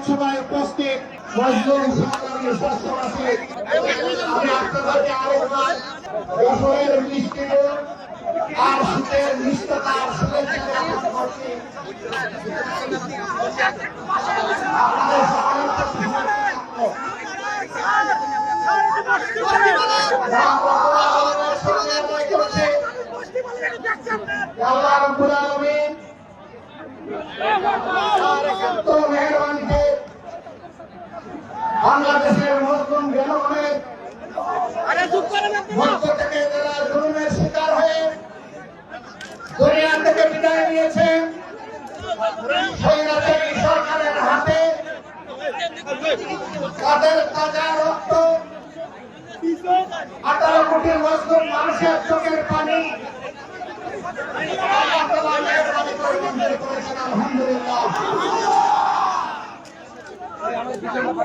সভায় উপস্থিত মজলুম সরকারি সদস্যরাশি, আমি আপনাদেরকে আরেকবার যশোরের মিষ্টি দই আর শীতের মিষ্টতার শুভেচ্ছা জ্ঞাপন করছি। আপনাদের সকলের প্রতি আল্লাহ রাব্বুল আলামিন মেহরবানিতে বাংলাদেশের মুসলিম জনগণের মধ্য থেকে যারা জুলুমের শিকার হয়ে দুনিয়া থেকে বিদায় নিয়েছেন, স্বৈরাচারী সরকারের হাতে তাদের তাজা রক্ত 18 কোটি মুসলিম মানুষের চোখের পানি আলহামদুলিল্লাহ।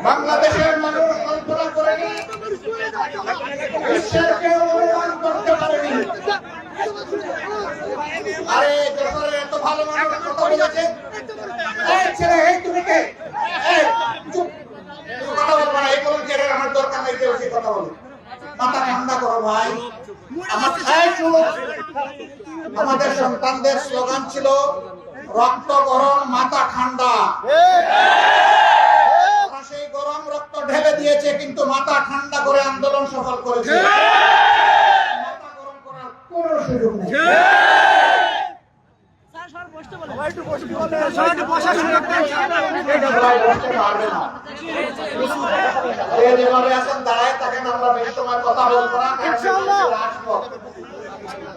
বাংলাদেশের মানুষ কল্পনা করেনি, বিশ্বের কেউ অনুমান করতে পারেনি। আরে যশোরে এত ভালো মানুষ কথা বলেছে, এই ছেলে এই তুমি কে? এই চুপ, কথা বলবো না, এই কোন ছেলের আমার দরকার নেই, কেউ সেই কথা বলে। মাথা ঠান্ডা করো ভাই। আমাদের সন্তানদের স্লোগান ছিল রক্ত গরম মাথা ঠান্ডা। সেই গরম রক্ত ঢেলে দিয়েছে, কিন্তু মাথা ঠান্ডা করে আন্দোলন সফল করেছে। মাথা গরম করার কোনো সুযোগ নেই।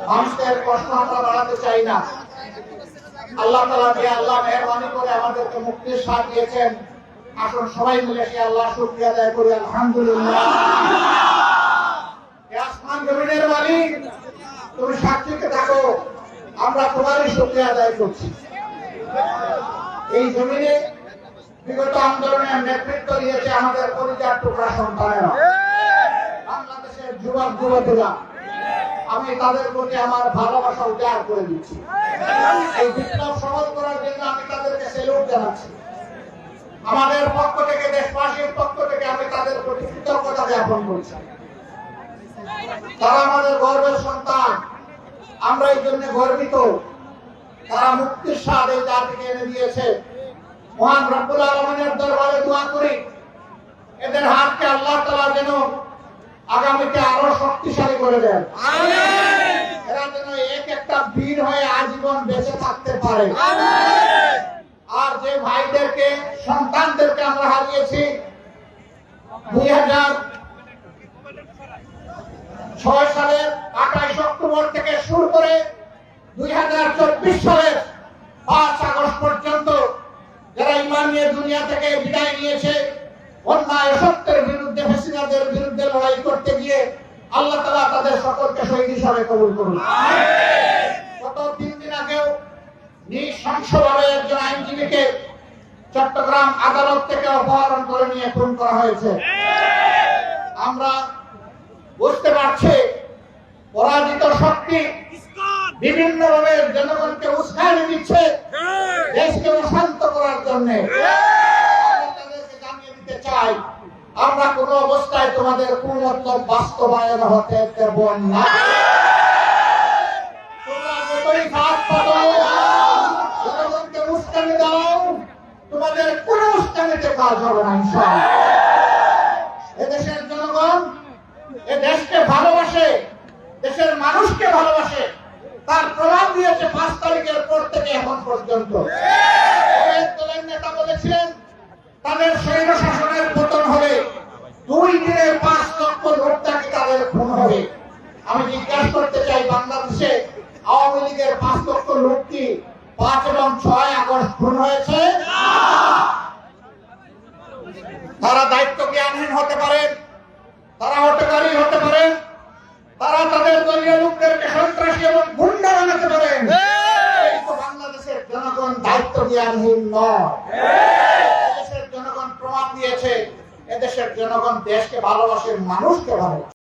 মানুষের কষ্ট আমরা বাড়াতে চাই না। আল্লাহ তাআলা যে আল্লাহ মেহেরবানি করে আমাদেরকে মুক্তির স্বাদ দিয়েছেন, আসুন সবাই মিলে সেই আল্লাহ শুকরিয়া আদায় করি আলহামদুলিল্লাহ। আসমান জমিনের মালিক, তুমি সাক্ষীতে থাকো, আমরা তোমারই শুকরিয়া আদায় করছি। এই জমিনে বিগত আন্দোলনের নেতৃত্ব দিয়েছে আমাদের পরিবার টুকরা সন্তানেরা, বাংলাদেশের যুবক যুবতীরা। আমি তাদের প্রতি আমার ভালোবাসা উজাড় করে দিচ্ছি। এই বিপ্লব সফল করার জন্য আমি তাদেরকে স্যালুট জানাচ্ছি। আমাদের পক্ষ থেকে, দেশবাসীর পক্ষ থেকে আমি তাদের প্রতি কৃতজ্ঞতা জ্ঞাপন করছি। তারা আমাদের গর্বের সন্তান, আমরা এই জন্য গর্বিত। তারা মুক্তির স্বাদ এই জাতিকে এনে দিয়েছে। মহান রব্বুল আলামিনের দরবারে দোয়া করি, এদের হাতকে আল্লাহ তাআলা যেন আগামীতে আরো শক্তিশালী করে দেন। এরা যেন এক একটা বীর হয়ে আজীবন বেঁচে থাকতে পারে। আর যে ভাইদেরকে, সন্তানদেরকে আমরা হারিয়েছি 2006 সালের 28 অক্টোবর থেকে শুরু করে 2024 সালের 5 আগস্ট পর্যন্ত যারা ঈমান নিয়ে দুনিয়া থেকে বিদায় নিয়েছে, অন্যায় সত্যের বিরুদ্ধে, ফ্যাসিবাদের বিরুদ্ধে লড়াই করতে গিয়ে আল্লাহ তাআলা তাদের সকলকে শহীদ হিসাবে কবুল করুন। গত 3 দিন আগেও নৃশংসভাবে একজন আইনজীবীকে চট্টগ্রাম আদালত থেকে অপহরণ করে নিয়ে খুন করা হয়েছে। আমরা বুঝতে পারছি পরাজিত শক্তি বিভিন্নভাবে জনগণকে উস্কানি দিচ্ছে দেশকে অশান্ত করার জন্য। তাদেরকে জানিয়ে দিতে চাই, আমরা কোন অবস্থায় তোমাদের কুমতলব বাস্তবায়ন হতে দেব না। তোমরা যতই ঘাত পাতো, জনগণকে উস্কানি দাও, তোমাদের কোন উস্কানিতে কাজ হবে না ইনশাআল্লাহ। এদেশের জনগণ এ দেশকে ভালোবাসে, দেশের মানুষকে ভালোবাসে। তার প্রমাণ দিয়েছে 5 তারিখের পর থেকে এখন পর্যন্ত। দলের নেতা বলেছিলেন তাদের স্বৈর শাসনের পতন হবে 2 দিনে 5 লক্ষ লোক নাকি তাদের খুন হবে। আমি জিজ্ঞাসা করতে চাই, বাংলাদেশে আওয়ামী লীগের 5 লক্ষ লোক কি 5 এবং 6 আগস্ট খুন হয়েছে? তারা দায়িত্ব জ্ঞানহীন হতে পারেন, তারা হটকারী হতে পারেন, তারা তাদের দলীয় লোকদেরকে সন্ত্রাসী এবং গুন্ডা বানাতে পারেন। বাংলাদেশের জনগণ দায়িত্ব জ্ঞানহীন নয়। এদেশের জনগণ প্রমাণ দিয়েছে, এদেশের জনগণ দেশকে ভালোবাসে, মানুষকে ভালোবাসে।